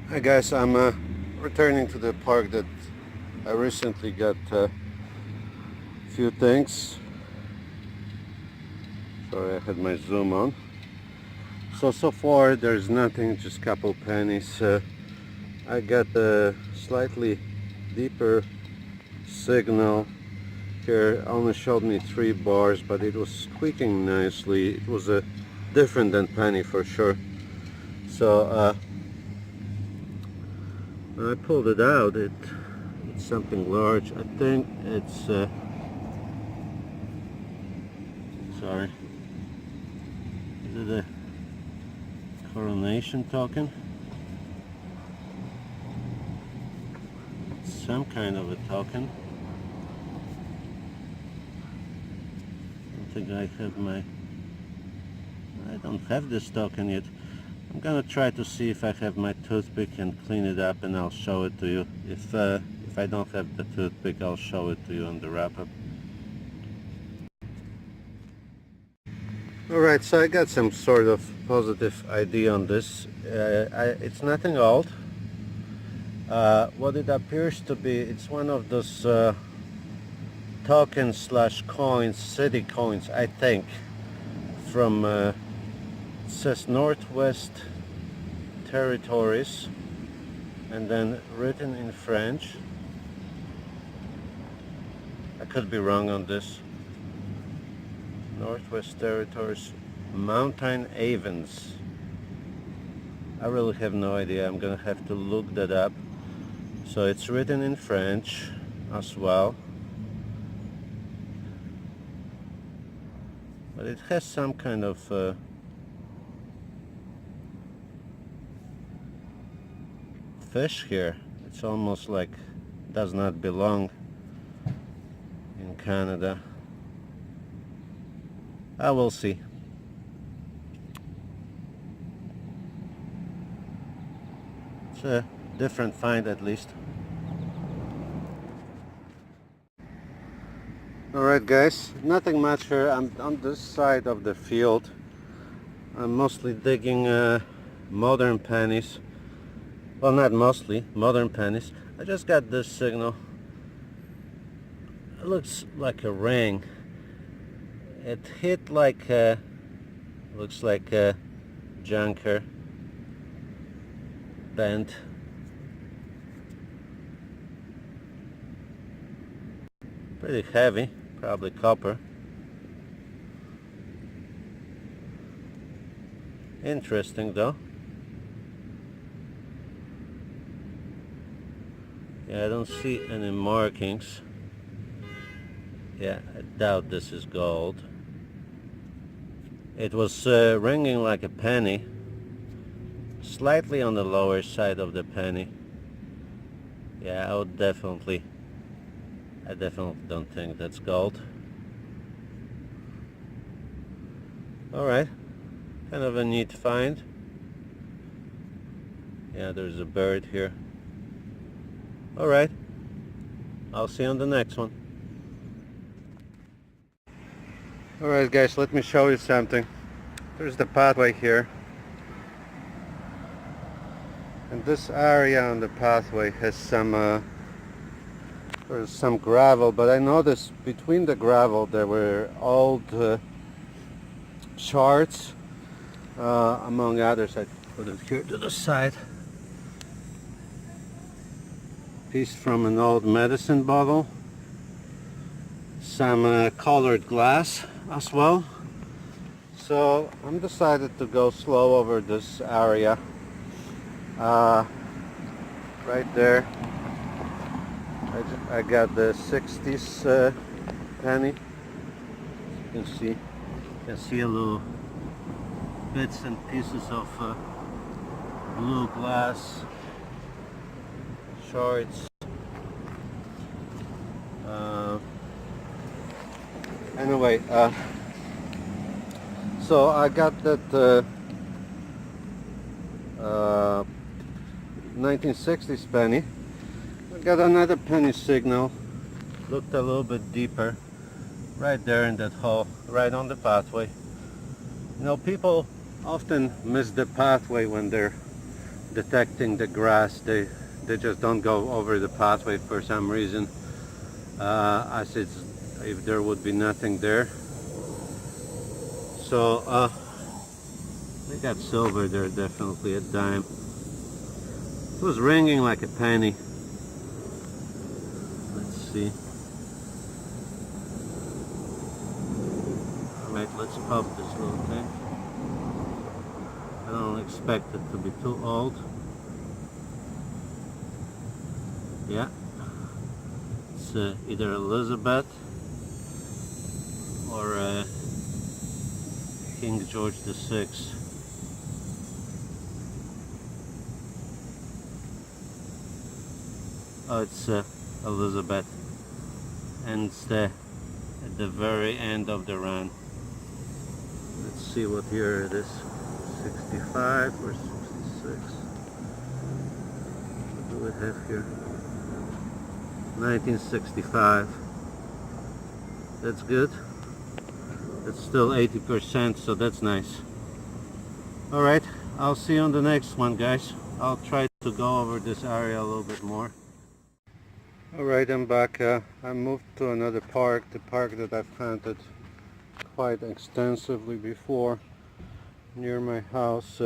Hi guys, I'm returning to the park that I recently got a few things. Sorry, I had my zoom on. So far there's nothing, just couple pennies. I got a slightly deeper signal here. Only showed me 3 bars, but it was squeaking nicely. It was a different than penny for sure. So when I pulled it out, it's something large. I think it's sorry, is it a coronation token? Some kind of a token. I don't have this token yet. I'm gonna try to see if I have my toothpick and clean it up, and I'll show it to you. If I don't have the toothpick, I'll show it to you on the wrap-up. Alright, so I got some sort of positive idea on this. It's nothing old. What it appears to be, it's one of those tokens slash coins, city coins, I think, from it says Northwest Territories, and then written in French. I could be wrong on this. Northwest Territories, Mountain Avens. I really have no idea. I'm gonna have to look that up. So it's written in French as well, but it has some kind of fish here. It's almost like does not belong in Canada. I will see. It's a different find at least. Alright guys, nothing much here. I'm on this side of the field. I'm mostly digging modern pennies. Well, not mostly, modern pennies. I just got this signal. It looks like a ring. It hit like looks like a junker. Bent. Pretty heavy, probably copper. Interesting though. Yeah, I don't see any markings. Yeah, I doubt this is gold. It was ringing like a penny, slightly on the lower side of the penny. Yeah, I definitely don't think that's gold. Alright, kind of a neat find. Yeah, there's a bird here. Alright, I'll see you on the next one. Alright guys, let me show you something. There's the pathway here. And this area on the pathway has some there's some gravel, but I noticed between the gravel there were old shards, among others. I put it here to the side. Piece from an old medicine bottle, some colored glass as well. So I'm decided to go slow over this area. Right there I got the 60s penny. You can see a little bits and pieces of blue glass shards. Anyway, so I got that 1960s penny. I got another penny signal. Looked a little bit deeper, right there in that hole, right on the pathway. You know, people often miss the pathway when they're detecting the grass. They just don't go over the pathway for some reason, as it's if there would be nothing there. So they got silver there, definitely a dime. It was ringing like a penny. Let's see. Alright, let's pop this little thing. I don't expect it to be too old. Yeah, it's either Elizabeth or King George VI. Oh, it's Elizabeth, and it's at the very end of the run. Let's see what year it is. 65 or 66? What do we have here? 1965. That's good. It's still 80%, so that's nice. Alright, I'll see you on the next one, guys. I'll try to go over this area a little bit more. Alright, I'm back. I moved to another park, the park that I've planted quite extensively before, near my house.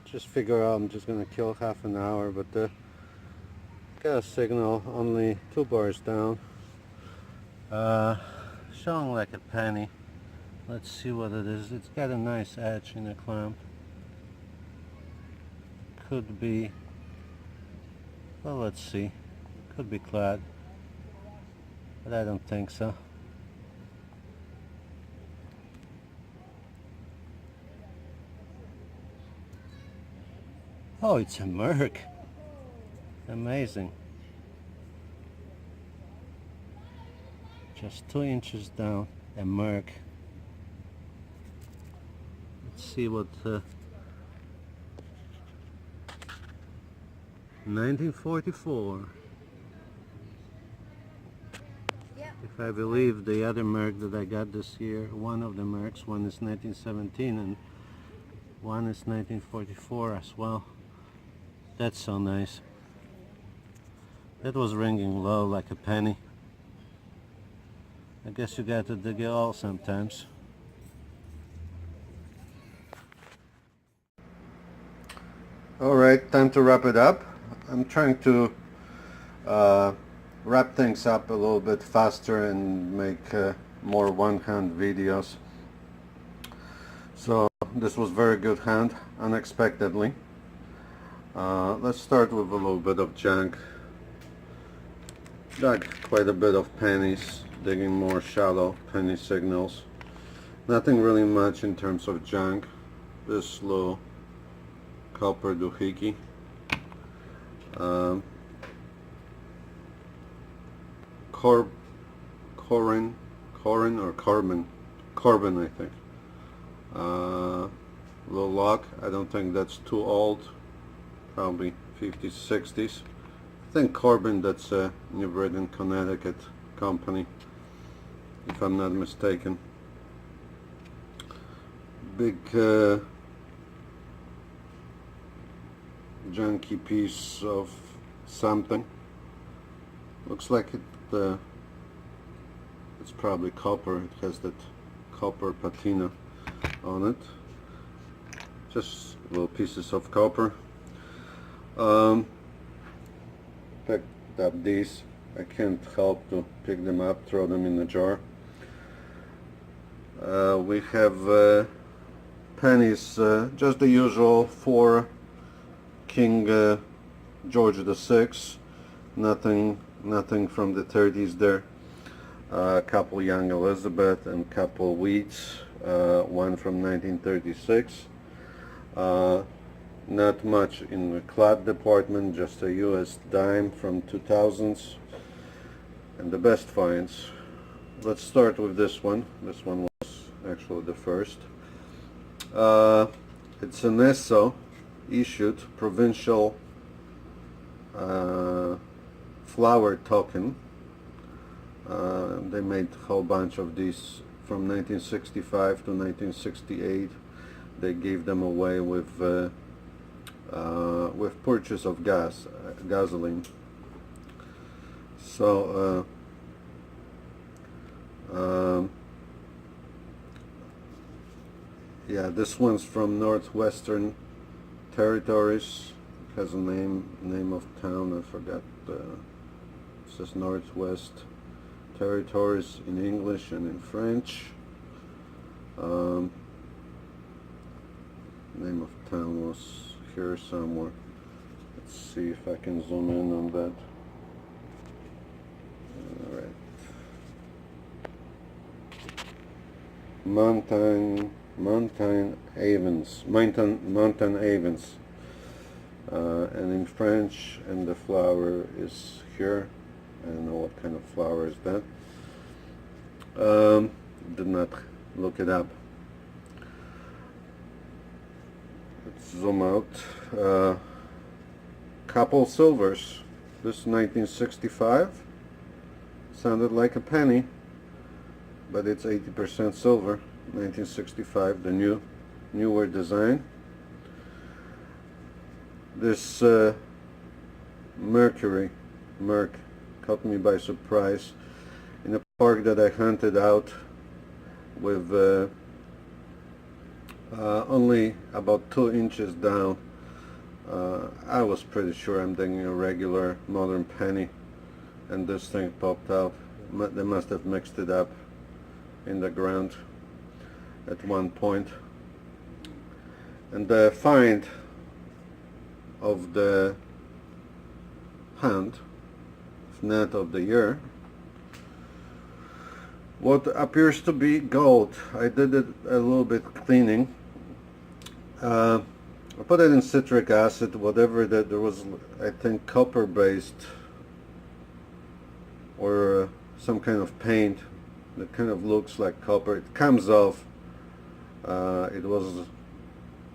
Just figure out I'm just gonna kill half an hour, but got a signal only 2 bars down, showing like a penny. Let's see what it is. It's got a nice edge in the clamp. Could be, well, let's see, could be clad, but I don't think so. Oh, it's a merc. Amazing. Just 2 inches down, a merc. Let's see what 1944. Yep. If I believe the other merc that I got this year, one of the mercs, one is 1917 and one is 1944 as well. That's so nice. That was ringing low like a penny. I guess you got to dig it all sometimes. Alright, time to wrap it up. I'm trying to wrap things up a little bit faster and make more one-hand videos. So this was very good hand, unexpectedly. Let's start with a little bit of junk. Dug quite a bit of pennies, digging more shallow penny signals. Nothing really much in terms of junk. This little copper doohickey. Corbin, I think. Little lock. I don't think that's too old. Probably 50s, 60s. I think Corbin, that's a New Britain, Connecticut company, if I'm not mistaken. Big junky piece of something. Looks like it's probably copper. It has that copper patina on it. Just little pieces of copper. Picked up these. I can't help to pick them up, throw them in the jar. We have pennies, just the usual for King George VI. Nothing from the 30s there. A couple young Elizabeth and couple wheats. One from 1936. Not much in the clad department, just a US dime from 2000s. And the best finds. Let's start with this one. This one was actually the first. It's an ESO issued provincial flower token. They made a whole bunch of these from 1965 to 1968. they gave them away with purchase of gasoline. So yeah, this one's from Northwestern Territories. It has a name of town, I forgot. It says Northwest Territories in English and in French. Name of town was here somewhere. Let's see if I can zoom in on that. Alright. Mountain Avens. And in French, and the flower is here. I don't know what kind of flower is that. Did not look it up. Let's zoom out. Couple silvers. This is 1965. Sounded like a penny, but it's 80% silver. 1965, the newer design. This Merc caught me by surprise in a park that I hunted out with only about 2 inches down. I was pretty sure I'm digging a regular modern penny, and this thing popped out. They must have mixed it up in the ground at one point. And the find of the hunt, net of the year, what appears to be gold. I did it a little bit cleaning. I put it in citric acid, whatever that there was, I think copper based, or some kind of paint that kind of looks like copper. It comes off. It was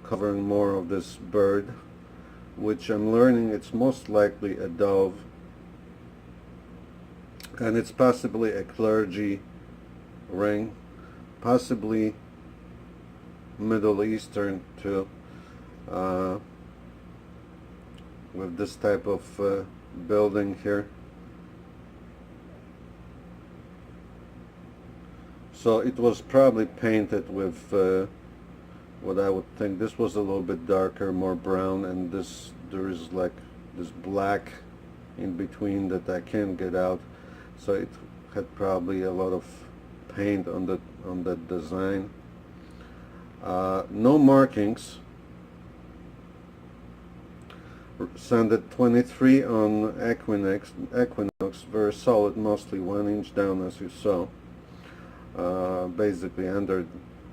covering more of this bird, which I'm learning it's most likely a dove, and it's possibly a clergy ring, possibly Middle Eastern too, with this type of building here. So it was probably painted with what I would think. This was a little bit darker, more brown, and there is like this black in between that I can't get out. So it had probably a lot of paint on that design. No markings. Sanded 23 on Equinox, very solid, mostly 1 inch down, as you saw. Basically under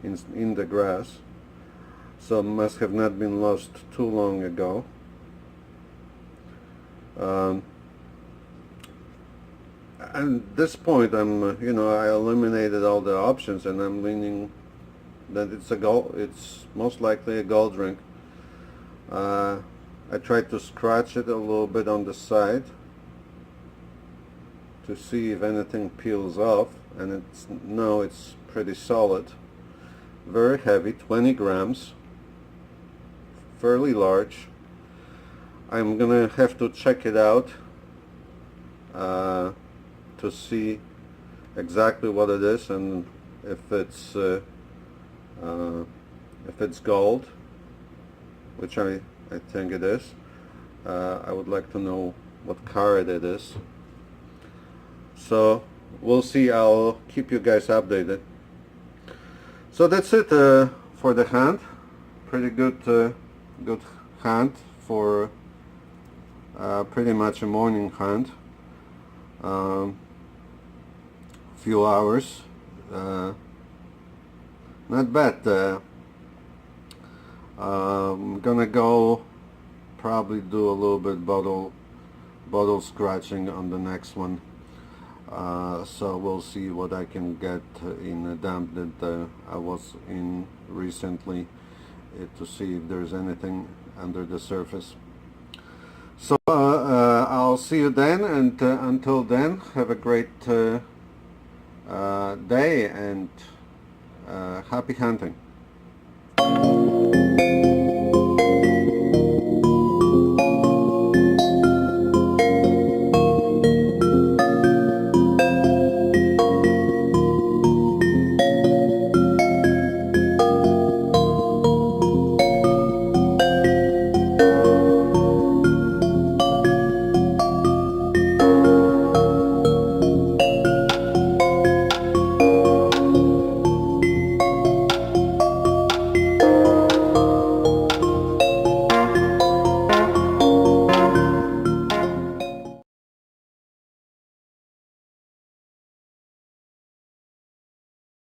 in the grass, so must have not been lost too long ago. And at this point, I'm I eliminated all the options, and I'm leaning that it's most likely a gold ring. I tried to scratch it a little bit on the side to see if anything peels off, and it's pretty solid, very heavy, 20 grams, fairly large. I'm gonna have to check it out to see exactly what it is, and if it's gold, which I think it is. I would like to know what carat it is. So we'll see. I'll keep you guys updated. So that's it for the hunt. Pretty good good hunt for pretty much a morning hunt. Few hours. Not bad. I'm gonna go probably do a little bit bottle scratching on the next one. So we'll see what I can get in a dump that I was in recently, to see if there's anything under the surface. So I'll see you then, and until then, have a great day, and happy hunting.